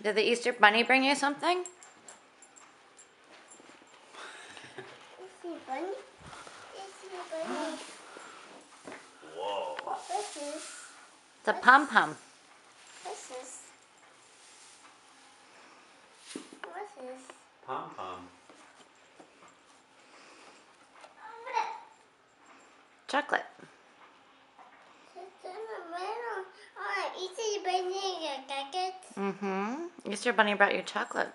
Did the Easter Bunny bring you something? Easter Bunny? Easter Bunny. Whoa. This is... It's a pom-pom. This is... What is... Pom-pom. Chocolate. It's in the middle. Oh, Easter Bunny got it. Mm-hmm. Easter Bunny brought you chocolate.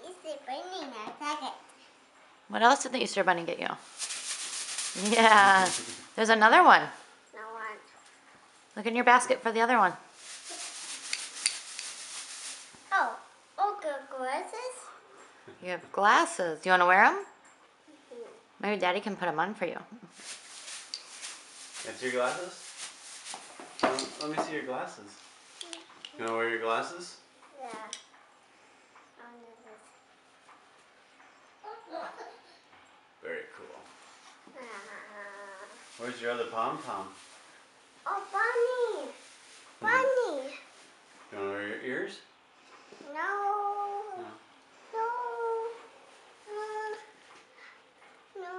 Easter Bunny got it. What else did the Easter Bunny get you? Yeah. There's another one. No one. Look in your basket for the other one. Oh, good glasses? You have glasses. Do you want to wear them? Maybe Daddy can put them on for you. That's your glasses? Let me see your glasses. You want to wear your glasses? Yeah. Very cool. Where's your other pom-pom? Oh, Bunny! Bunny! You want to wear your ears? No. No. No. No.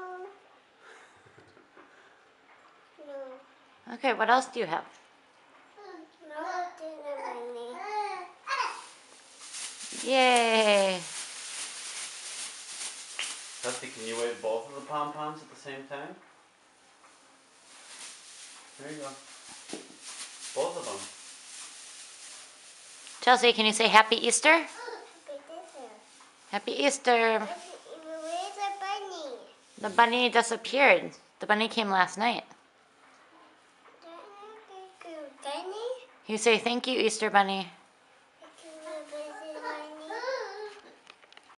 No. Okay, what else do you have? No, dinner bunny. Yay. Dusty, can you wave both of the pom-poms at the same time? There you go. Both of them. Chelsea, can you say Happy Easter? Happy Easter. Where's the bunny? The bunny disappeared. The bunny came last night. Bunny? You say thank you, Easter Bunny.